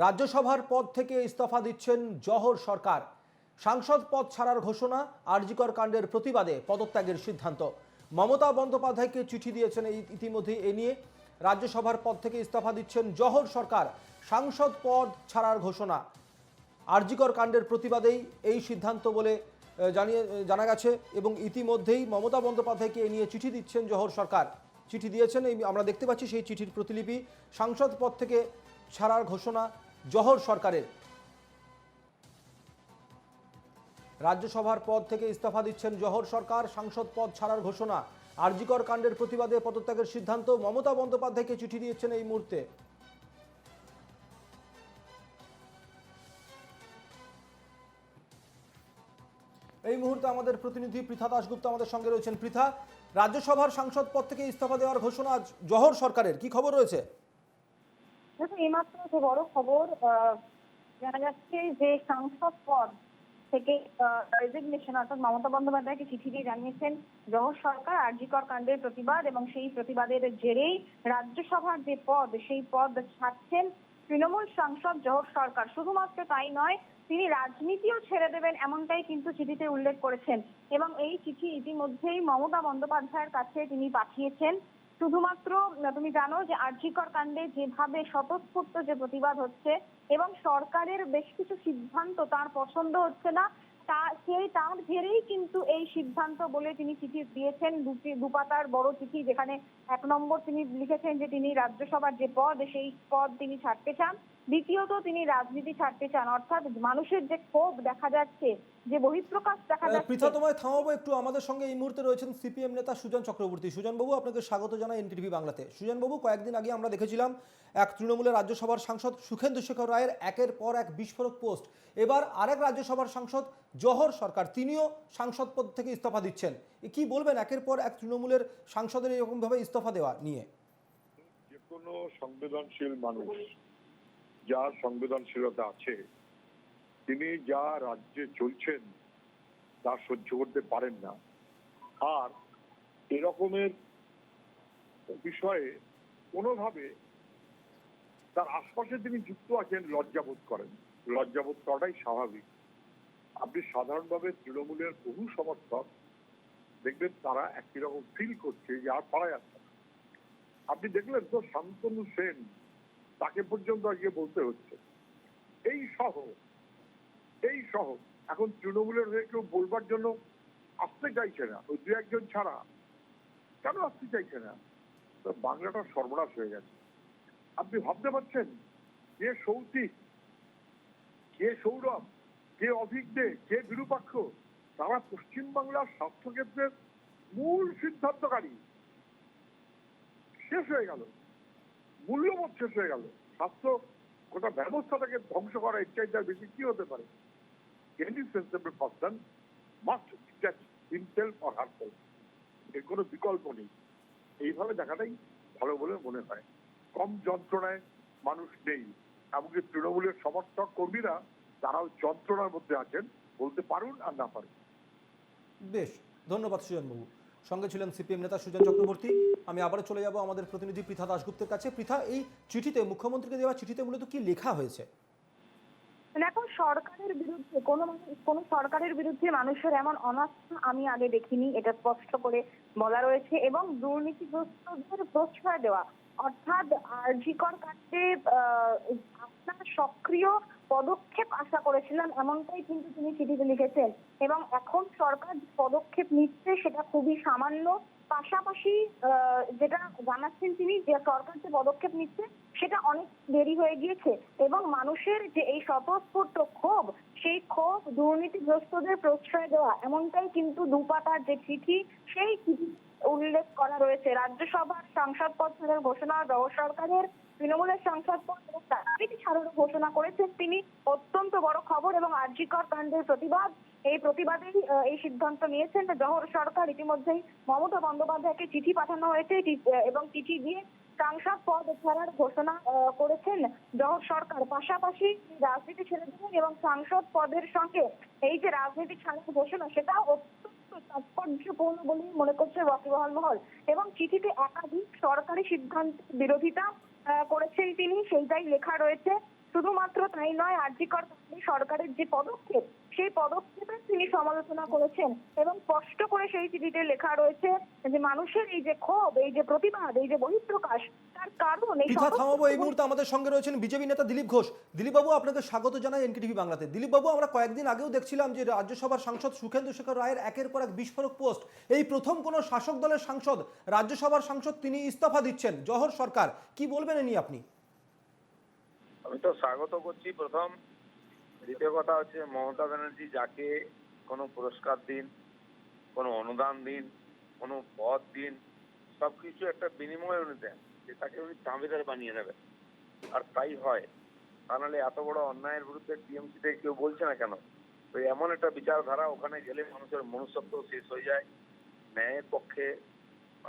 রাজ্যসভার পদ থেকে ইস্তফা দিচ্ছেন জহর সরকার। সাংসদ পদ ছাড়ার ঘোষণা, আরজিকর কাণ্ডের প্রতিবাদে পদত্যাগের সিদ্ধান্ত। মমতা বন্দ্যোপাধ্যায়কে চিঠি দিয়েছেন ইতিমধ্যে এ নিয়ে। রাজ্যসভার পদ থেকে ইস্তফা দিচ্ছেন জহর সরকার, সাংসদ পদ ছাড়ার ঘোষণা। আরজিকর কাণ্ডের প্রতিবাদেই এই সিদ্ধান্ত বলে জানা গেছে এবং ইতিমধ্যেই মমতা বন্দ্যোপাধ্যায়কে এ নিয়ে চিঠি দিচ্ছেন জহর সরকার। চিঠি দিয়েছেন, আমরা দেখতে পাচ্ছি সেই চিঠির প্রতিলিপি। সাংসদ পদ থেকে ছাড়ার ঘোষণা জহর সরকারের। রাজ্যসভার পদ থেকে ইস্তফা দিচ্ছেন জহর সরকার, সাংসদ পদ ছাড়ার ঘোষণা। আরজিকর কাণ্ডের প্রতিবাদে পদত্যাগের সিদ্ধান্ত। মমতা বন্দ্যোপাধ্যায়কে চিঠি দিয়েছেন এই মুহূর্তে। এই মুহূর্তে আমাদের প্রতিনিধি পৃথা দাশগুপ্ত আমাদের সঙ্গে রয়েছেন। পৃথা, রাজ্যসভার সাংসদ পদ থেকে ইস্তফা দেওয়ার ঘোষণা জহর সরকারের, কি খবর রয়েছে? দেখুন, এইমাত্র যে বড় খবর জানা যাচ্ছে যে সাংসদ পদ থেকে রেজিগনেশন অর্থাৎ মমতা বন্দ্যোপাধ্যায়কে চিঠি দিয়ে জানিয়েছেন জহর সরকার আরজিকর কাণ্ডের প্রতিবাদ এবং সেই প্রতিবাদের জেরেই রাজ্যসভার যে পদ সেই পদ ছাড়ছেন তৃণমূল সাংসদ জহর সরকার। শুধুমাত্র তাই নয়, তিনি রাজনীতিও ছেড়ে দেবেন এমনটাই কিন্তু চিঠিতে উল্লেখ করেছেন এবং এই চিঠি ইতিমধ্যেই মমতা বন্দ্যোপাধ্যায়ের কাছে তিনি পাঠিয়েছেন। শুধুমাত্র তুমি জানো যে আরজিকর কাণ্ডে যেভাবে স্বতঃস্ফূর্ত যে প্রতিবাদ হচ্ছে এবং সরকারের বেশ কিছু সিদ্ধান্ত তার পছন্দ হচ্ছে না, তার জেরেই কিন্তু এই সিদ্ধান্ত বলে তিনি চিঠি দিয়েছেন। দুপাতার বড় চিঠি, যেখানে 1 নম্বর তিনি লিখেছেন যে তিনি রাজ্যসভার যে পদ সেই পদ তিনি ছাড়তে চান। দ্বিতীয়ত, তিনি রাজনীতি ছাড়তে চান, অর্থাৎ মানুষের যে ক্ষোভ দেখা যাচ্ছে, যে বহিঃপ্রকাশ দেখা যাচ্ছে। পৃথা, তোমায় থামাবো একটু। আমাদের সঙ্গে এই মুহূর্তে রয়েছেন সিপিএম নেতা সুজন চক্রবর্তী। সুজন বাবু, আপনাকে স্বাগত জানাই এনটিভি বাংলাতে। সুজন বাবু, কয়েকদিন আগে আমরা দেখেছিলাম এক তৃণমূলের রাজ্যসভার সাংসদ সুখেন্দু শেখর রায়ের একের পর এক বিস্ফোরক পোস্ট। এবার আরেক রাজ্যসভার সাংসদ জহর সরকার, তিনিও সাংসদ পদ থেকে ইস্তফা দিচ্ছেন। কি বলবেন একের পর এক তৃণমূলের সাংসদের এরকম ভাবে ইস্তফা দেওয়া নিয়ে? যে কোনো সংবেদনশীল মানুষ, যার সংবেদনশীলতা আছে, তিনি যা রাজ্যে চলছেন তা সহ্য করতে পারেন না। আর এরকমের বিষয়ে কোনোভাবে তার আশপাশে তিনি যুক্ত আছেন লজ্জাবোধ করেন। লজ্জাবোধ করাটাই স্বাভাবিক। আপনি সাধারণভাবে তৃণমূলের বহু সমর্থক দেখবেন তারা একই রকম ফিল করছে যে আর পারা যাচ্ছে না। আপনি দেখলেন তো শান্তনু সেন, তাকে পর্যন্ত আজকে বলতে হচ্ছে এই সহ এখন তৃণমূলের হয়ে কেউ বলবার জন্য আসতে চাইছে না। ওই 2-1 জন ছাড়া কেন আসতে চাইছে না? তো বাংলাটা সর্বনাশ হয়ে গেছে। আপনি ভাবতে পারছেন কে সৌতিক, কে সৌরভ, কে অভিজ্ঞে, কে বিরূপাক্ষ, তারা পশ্চিমবাংলার স্বাস্থ্যক্ষেত্রের মূল সিদ্ধান্তকারী। শেষ হয়ে গেল, মূল্যবোধ শেষ হয়ে গেল। স্বাস্থ্য গোটা ব্যবস্থাটাকে ধ্বংস করা এর চাইতে বেশি কি হতে পারে? Any sensible person must detach himself or herself. এর কোনো বিকল্প নেই। এইভাবে দেখাটাই ভালো বলে মনে হয়। কম যন্ত্রণায় মানুষ নেই। এমনকি তৃণমূলের সমর্থক কর্মীরা তারাও যন্ত্রণার মধ্যে আছেন, বলতে পারুন আর না পারুন। বেশ, ধন্যবাদ সুজন বাবু। সঙ্গে ছিলেন সিপিএম নেতা সুজন চক্রবর্তী। আমি আবারও চলে যাব আমাদের প্রতিনিধি পৃথা দাশগুপ্তের কাছে। পৃথা, এই চিঠিতে, মুখ্যমন্ত্রীকে দেওয়া চিঠিতে মূলত কি লেখা হয়েছে? এখন সরকারের বিরুদ্ধে কোন সরকারের বিরুদ্ধে মানুষের এমন অনাস্থা আমি আগে দেখিনি, এটা স্পষ্ট করে বলা রয়েছে। এবং দুর্নীতিগ্রস্তদের প্রশ্রয় দেওয়া, অর্থাৎ আরজিকর কাণ্ডে আপনার সক্রিয় পদক্ষেপ আশা করেছিলাম, এমনটাই কিন্তু তিনি চিঠিতে লিখেছেন। এবং এখন সরকার যে পদক্ষেপ নিচ্ছে সেটা খুবই সামান্য। পাশাপাশি যেটা জানাচ্ছেন তিনি, যে সরকার যে পদক্ষেপ নিচ্ছে সেটা অনেক দেরি হয়ে গিয়েছে এবং মানুষের যে এই স্বতঃস্ফূর্ত ক্ষোভ, সেই ক্ষোভ দুর্নীতিগ্রস্তদের প্রশ্রয় দেওয়া, এমনটাই কিন্তু দুপাতার যে চিঠি সেই চিঠি উল্লেখ করা রয়েছে। রাজ্যসভার সাংসদ পদ ছাড়ার ঘোষণা জহর সরকারের, তৃণমূলের সাংসদ পদ রাজনীতি ছাড়ার ঘোষণা করেছেন তিনি। অত্যন্ত বড় খবর এবং আরজিকর কাণ্ডের প্রতিবাদ, এই প্রতিবাদেই এই সিদ্ধান্ত নিয়েছেন জহর সরকার। ইতিমধ্যেই মমতা বন্দ্যোপাধ্যায়কে চিঠি পাঠানো হয়েছে এবং চিঠি দিয়ে সাংসদ পদ ছাড়ার ঘোষণা করেছেন জহর সরকার। পাশাপাশি রাজনীতি ছেড়ে দেবেন এবং সাংসদ পদের সঙ্গে এই যে রাজনীতি ছাড়ার ঘোষণা, সেটা অত্যন্ত তাৎপর্যপূর্ণ বলেই মনে করছে ওয়াকিবহাল মহল। এবং চিঠিতে একাধিক সরকারি সিদ্ধান্তের বিরোধিতা করেছেন তিনি, সেইটাই লেখা রয়েছে। শুধুমাত্র তাই নয়, আরজিকর সরকারের যে পদক্ষেপ, সেই পদক্ষেপের তিনি সমালোচনা করেছেন এবং স্পষ্ট করে সেই চিঠিতে লেখা রয়েছে যে মানুষের এই যে ক্ষোভ, এই যে প্রতিবাদ, এই যে বহিঃপ্রকাশ, তার কারণ এই পৃথা থামাবো। এই মুহূর্তে আমাদের সঙ্গে রয়েছেন বিজেপি নেতা দিলীপ ঘোষ। দিলীপ বাবু, আপনাকে স্বাগত জানাই এনকেটিভি বাংলাতে। দিলীপ বাবু, আমরা কয়েকদিন আগেও দেখছিলাম যে রাজ্যসভার সাংসদ সুখেন্দু শেখর রায়ের একের পর এক বিস্ফোরক পোস্ট। এই প্রথম কোনো শাসক দলের সাংসদ, রাজ্যসভার সাংসদ, তিনি ইস্তফা দিচ্ছেন, জহর সরকার। কি বলবেন এ নিয়ে আপনি? আমি তো স্বাগত করছি প্রথম। দ্বিতীয় কথা হচ্ছে, মমতা ব্যানার্জি যাকে কোনো পুরস্কার দিন, কোনো অনুদান দিন, কোনো পদ দিন, সবকিছু একটা বিনিময়ে উনি দেন, যে তাকে উনি দাবিদার বানিয়ে নেবেন। আর তাই হয়। তা নাহলে এত বড় অন্যায়ের বিরুদ্ধে টিএমসি থেকে কেউ বলছে না কেন? তো এমন একটা বিচারধারা, ওখানে গেলে মানুষের মনুষ্যত্ব শেষ হয়ে যায়, ন্যায়ের পক্ষে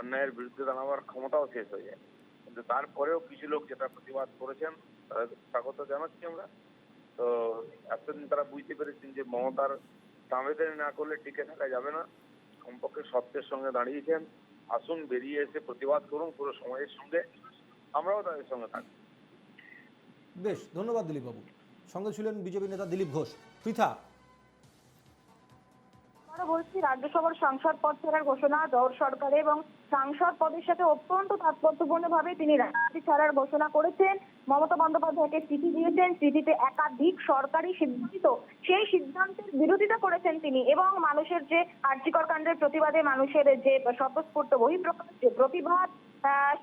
অন্যায়ের বিরুদ্ধে দাঁড়াবার ক্ষমতাও শেষ হয়ে যায়। কিন্তু তারপরেও কিছু লোক যেটা প্রতিবাদ করেছেন, তাদের স্বাগত জানাচ্ছি আমরা। তো এতদিন তারা বুঝতে পেরেছেন যে মমতার দাবিদারি না করলে টিকে থাকা যাবে না, কমপক্ষে সত্যের সঙ্গে দাঁড়িয়েছেন। আসুন, বেরিয়ে এসে প্রতিবাদ করুন পুরো সমাজের সঙ্গে, আমরাও তাদের সঙ্গে থাকবো। বেশ, ধন্যবাদ দিলীপ বাবু। সঙ্গে ছিলেন বিজেপি নেতা দিলীপ ঘোষ। পৃথা, আমরা বলছি, রাজ্যসভার সাংসদ পদ ছাড়ার ঘোষণা জহর সরকারের, এবং সাংসদ পদের সাথে অত্যন্ত তাৎপর্যপূর্ণভাবে তিনি রাজনীতি ছাড়ার ঘোষণা করেছেন। মমতা বন্দ্যোপাধ্যায়কে চিঠি দিয়েছেন, চিঠিতে একাধিক সরকারি সিদ্ধান্ত, সেই সিদ্ধান্তের বিরোধিতা করেছেন তিনি, এবং মানুষের যে আরজিকর কাণ্ডের প্রতিবাদে মানুষের যে স্বতঃস্ফূর্ত বহিঃপ্রকাশ, যে প্রতিবাদ,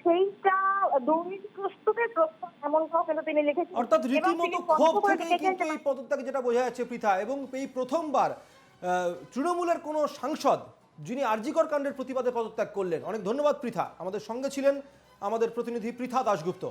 সেইটা দুর্নীতিগ্রস্তদের প্রশ্ন, এমনটাও কিন্তু তিনি লিখেছেন। অর্থাৎ এবং তিনি রীতিমতো স্পষ্ট ক্ষোভ করে থেকেই লিখেছেন কিন্তু যে এই পদত্যাগ যেটা বোঝা যাচ্ছে পৃথা। এবং এই প্রথমবার তৃণমূলের কোনো সাংসদ যিনি আরজিকর কাণ্ডের প্রতিবাদে পদত্যাগ করলেন। অনেক ধন্যবাদ পৃথা। আমাদের সঙ্গে ছিলেন আমাদের প্রতিনিধি পৃথা দাশগুপ্ত।